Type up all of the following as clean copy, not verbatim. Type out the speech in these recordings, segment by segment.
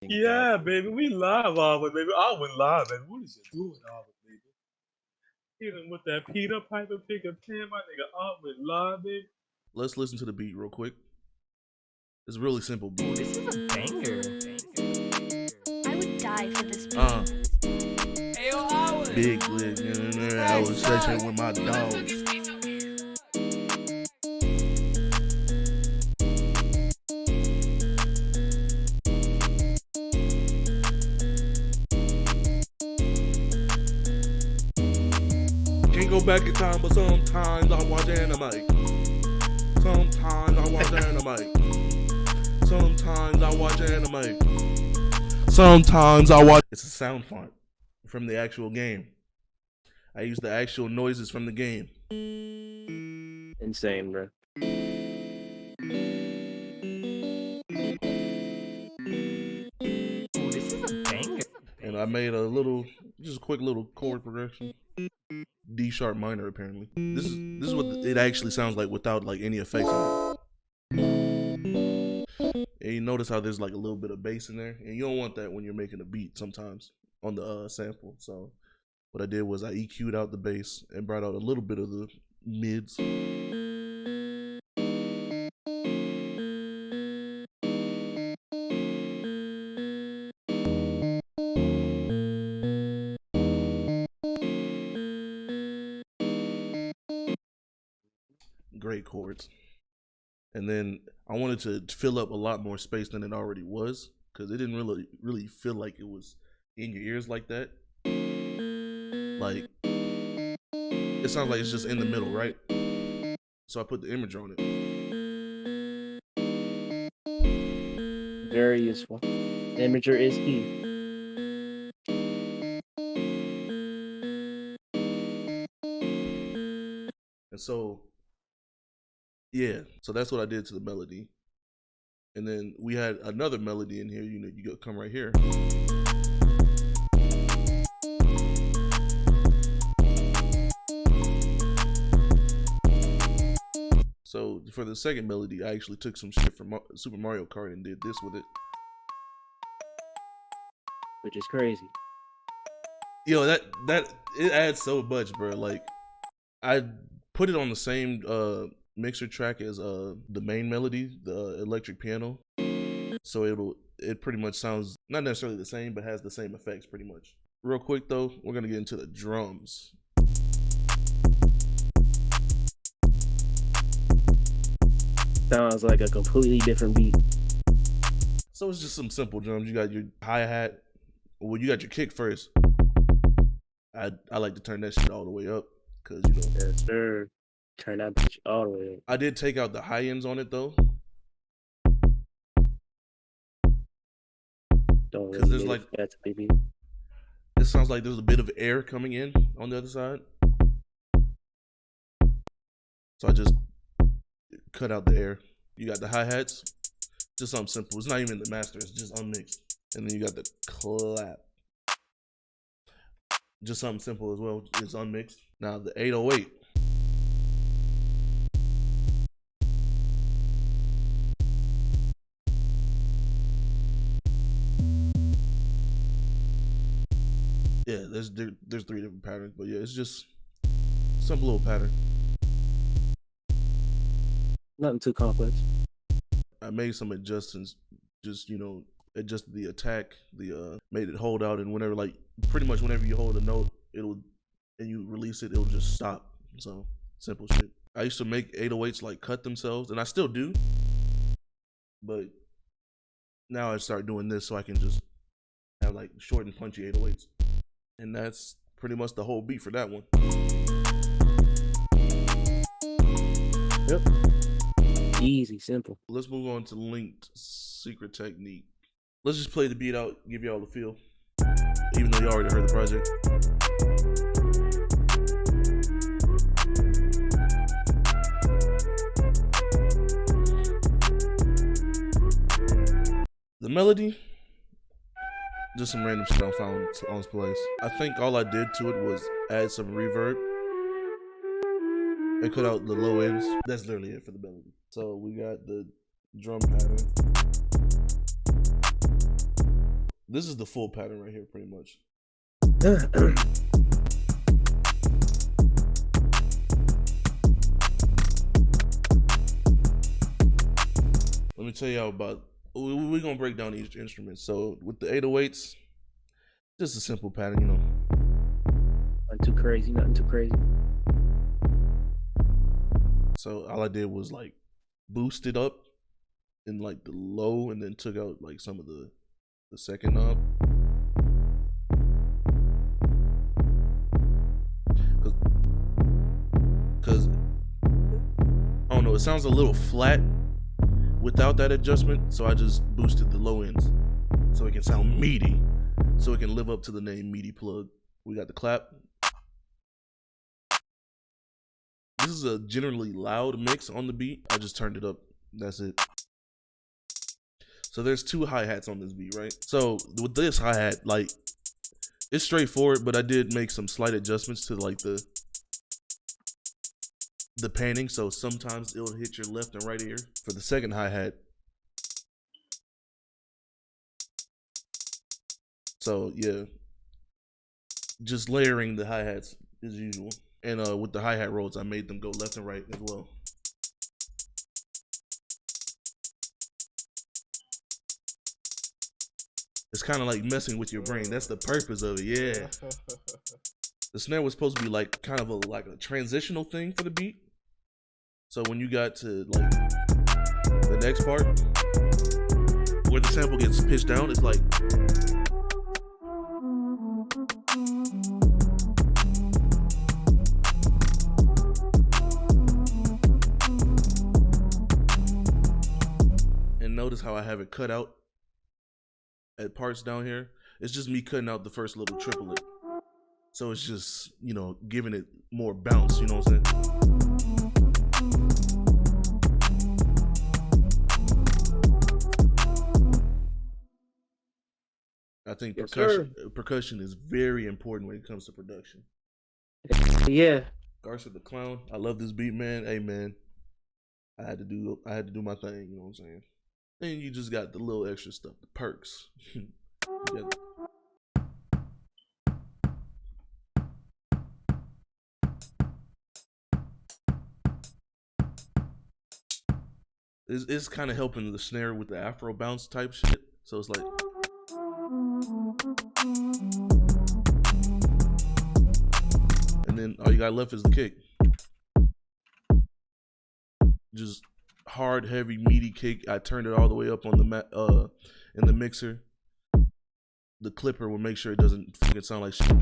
Yeah, baby, we live, Albert, baby. I went live, baby. What is you doing, Albert, baby? Even with that Peter Piper pick a pen, my nigga, I went live, baby. Let's listen to the beat real quick. It's a really simple beat. This is a banger. I would die for this beat. Ayo, Howard. Big lick, I was session with my dogs. Can't go back in time, but sometimes I watch anime. Sometimes I watch anime. Sometimes I watch anime. Sometimes I watch. It's a sound font from the actual game. I use the actual noises from the game. Insane, bro. This is a banger. And I made a little, just a quick little chord progression. D sharp minor, apparently. This is what it actually sounds like without like any effects on it. And you notice how there's like a little bit of bass in there, and you don't want that when you're making a beat sometimes on the sample. So what I did was I EQ'd out the bass and brought out a little bit of the mids. Great chords. And then I wanted to fill up a lot more space than it already was, because it didn't really feel like it was in your ears like that. Like, it sounds like it's just in the middle, right? So I put the imager on it. Very useful. Imager is key. And so, yeah, so that's what I did to the melody. And then we had another melody in here, you know, you go come right here. So for the second melody, I actually took some shit from Super Mario Kart and did this with it. Which is crazy. Yo, that it adds so much, bro. Like, I put it on the same mixer track as the main melody, the electric piano. So it pretty much sounds not necessarily the same, but has the same effects pretty much. Real quick though, we're gonna get into the drums. Sounds like a completely different beat. So it's just some simple drums. You got your hi-hat. Well, you got your kick first. I like to turn that shit all the way up, cause you know. Yes, sir. Turn that bitch all the way up. I did take out the high ends on it though. Don't Cause there's really like, that's baby. it sounds like there's a bit of air coming in on the other side. So I just cut out the air. You got the hi-hats. Just something simple. It's not even the master, it's just unmixed. And then you got the clap. Just something simple as well. It's unmixed. Now the 808. Yeah, there's 3 different patterns, but yeah, it's just simple little pattern. Nothing too complex. I made some adjustments, just, you know, adjusted the attack, made it hold out, and whenever, like, pretty much whenever you hold a note, and you release it, it'll just stop. So simple shit. I used to make 808s like cut themselves, and I still do, but now I start doing this so I can just have like short and punchy 808s. And that's pretty much the whole beat for that one. Yep. Easy, simple. Let's move on to linked secret technique. Let's just play the beat out, give y'all a feel, even though you already heard the project. The melody, just some random shit I found on Splice. I think all I did to it was add some reverb and cut out the low ends. That's literally it for the melody. So we got the drum pattern. This is the full pattern right here, pretty much. Let me tell y'all about. We're gonna break down each instrument. So with the 808s, just a simple pattern, you know. Nothing too crazy. Nothing too crazy. So all I did was like boost it up in like the low, and then took out like some of the second knob. Cause I don't know, it sounds a little flat without that adjustment, so I just boosted the low ends so it can sound meaty, so it can live up to the name meaty plug. We got the clap. This is a generally loud mix on the beat. I just turned it up. That's it. So there's 2 hi-hats on this beat, right? So with this hi-hat, like, it's straightforward, but I did make some slight adjustments to like the panning. So sometimes it'll hit your left and right ear. For the second hi-hat, so yeah, just layering the hi-hats as usual. And with the hi-hat rolls, I made them go left and right as well. It's kind of like messing with your brain. That's the purpose of it, yeah. The snare was supposed to be like kind of like a transitional thing for the beat. So when you got to like the next part, where the sample gets pitched down, it's like. And notice how I have it cut out at parts down here. It's just me cutting out the first little triplet. So it's just, you know, giving it more bounce, you know what I'm saying? I think percussion is very important when it comes to production. Yeah. Garcia the Clown, I love this beat, man. Hey man, I had to do my thing, you know what I'm saying? And you just got the little extra stuff, the perks. It's kind of helping the snare with the Afro bounce type shit. So it's like. And then all you got left is the kick. Just hard, heavy, meaty kick. I turned it all the way up on the in the mixer. The clipper will make sure it doesn't fucking sound like shit.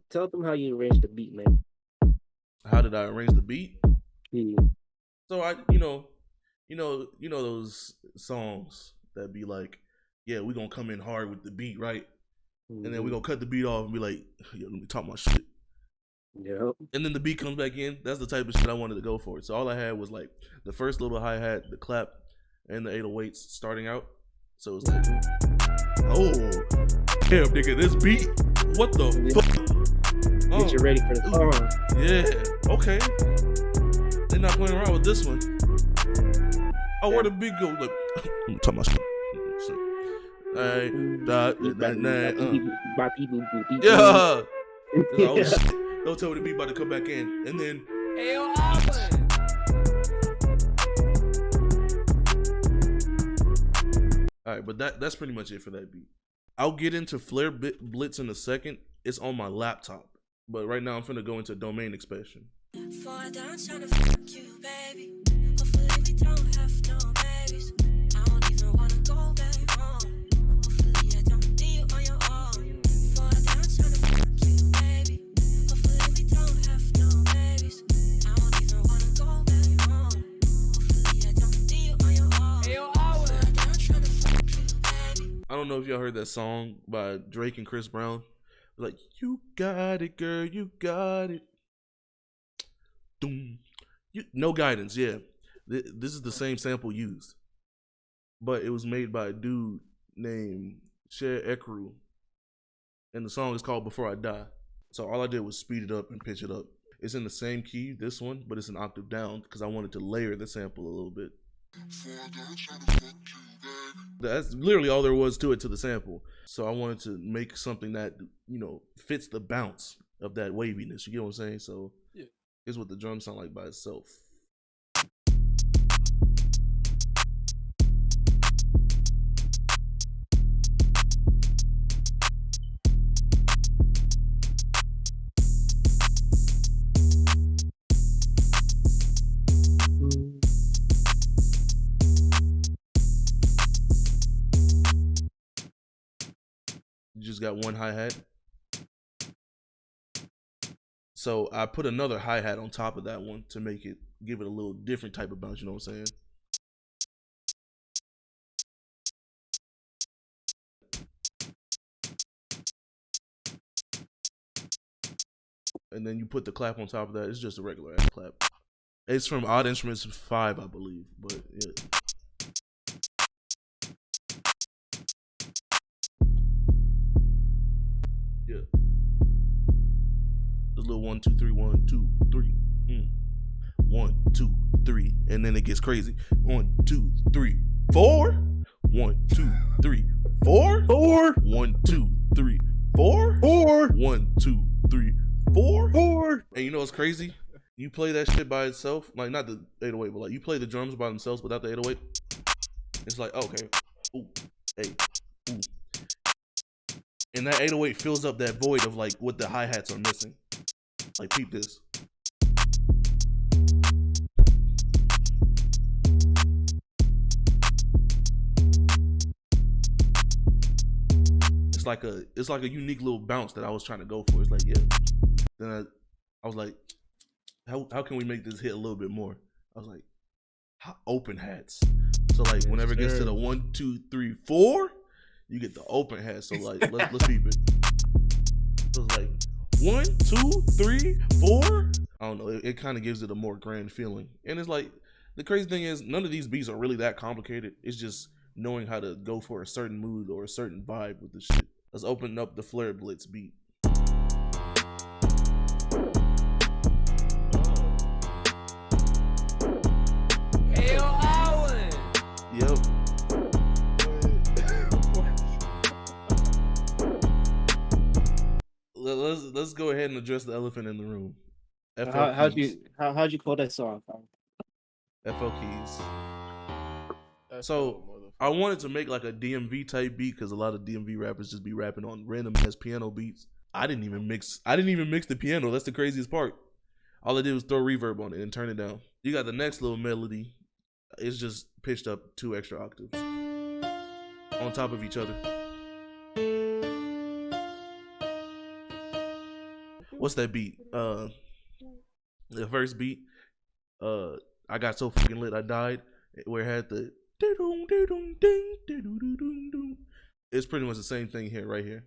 Tell them how you arrange the beat, man. How did I arrange the beat? Yeah. So I, you know those songs that be like, yeah, we gonna come in hard with the beat, right? Mm-hmm. And then we gonna cut the beat off and be like, yo, let me talk my shit. Yep. And then the beat comes back in. That's the type of shit I wanted to go for. So all I had was like the first little hi-hat, the clap, and the 808s starting out. So it's like, oh, damn, nigga, this beat, what the fuck? Get you ready for the song. Yeah, okay. They're not playing around with this one. Oh, where the beat go? Like, I'm talking about shit. Yeah. Oh, shit. Don't tell me the beat about to come back in. And then. Alright, but that's pretty much it for that beat. I'll get into Flare Blitz in a second. It's on my laptop. But right now I'm finna go into domain expansion. For dance, trying to fuck you, baby. Hopefully we don't have no babies. I don't even wanna go back home. Hopefully I don't need you on your own. For dance, trying to fuck you, baby. Hopefully we don't have no babies. I don't even wanna go back home. Hopefully I don't need you on your own. For dance, trying to fuck you, baby. I don't know if y'all heard that song by Drake and Chris Brown. Like, you got it, girl, you got it. No guidance, yeah. This is the same sample used, but it was made by a dude named Cher Ekru, and the song is called Before I Die. So all I did was speed it up and pitch it up. It's in the same key, this one, but it's an octave down because I wanted to layer the sample a little bit. That's literally all there was to it, to the sample. So I wanted to make something that, you know, fits the bounce of that waviness. You get what I'm saying? So Yeah. here's what the drums sound like by itself. You just got one hi-hat. So I put another hi-hat on top of that one to make it, give it a little different type of bounce, you know what I'm saying? And then you put the clap on top of that. It's just a regular ass clap. It's from Odd Instruments 5, I believe, but yeah. Yeah. The little 1, 2, 3, 1, 2, 3. 1, 2, 3, and then it gets crazy. 1, 2, 3, 4. 1, 2, 3, 4. 4. 1, 2, 3, 4. 4. 1, 2, 3, 4. 4. And you know what's crazy? You play that shit by itself, like not the 808, but like you play the drums by themselves without the 808. It's like, okay, ooh, hey, ooh. And that 808 fills up that void of like what the hi-hats are missing. Like, peep this. It's like a unique little bounce that I was trying to go for. It's like, yeah. Then I was like, how can we make this hit a little bit more? I was like, open hats. So like whenever it gets to the 1, 2, 3, 4, you get the open hat. So like let's peep it. So it's like 1, 2, 3, 4. I don't know. It kind of gives it a more grand feeling. And it's like, the crazy thing is none of these beats are really that complicated. It's just knowing how to go for a certain mood or a certain vibe with this shit. Let's open up the Flare Blitz beat. Yep. Let's go ahead and address the elephant in the room. How'd you call that song? FL Keys. So I wanted to make like a DMV type beat because a lot of DMV rappers just be rapping on random ass piano beats. I didn't even mix the piano. That's the craziest part. All I did was throw reverb on it and turn it down. You got the next little melody. It's just pitched up 2 extra octaves on top of each other. What's that beat? The first beat, I got so fucking lit I died, where it had the it's pretty much the same thing here, right here.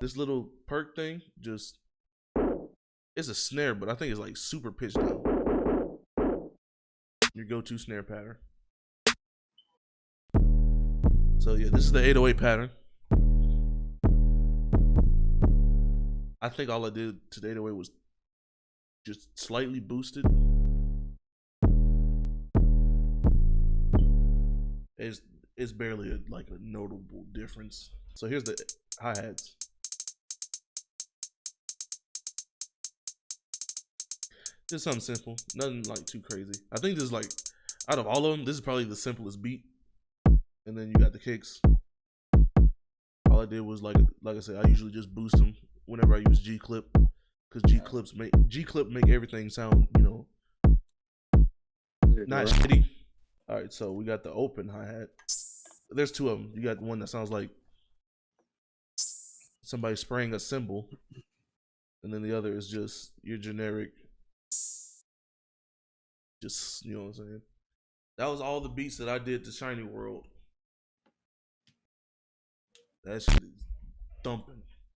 This little perk thing, just, it's a snare, but I think it's like super pitched down. Your go-to snare pattern. So yeah, this is the 808 pattern. I think all I did to the 808 was just slightly boosted. It's barely like a notable difference. So here's the hi-hats. Just something simple, nothing like too crazy. I think this is like, out of all of them, this is probably the simplest beat. And then you got the kicks. All I did was like I said, I usually just boost them whenever I use G Clip, because G Clip make everything sound, you know, not shitty. All right, so we got the open hi-hat. There's 2 of them. You got one that sounds like somebody spraying a cymbal, and then the other is just your generic. Just, you know what I'm saying? That was all the beats that I did to Shiny World. That shit is thumping.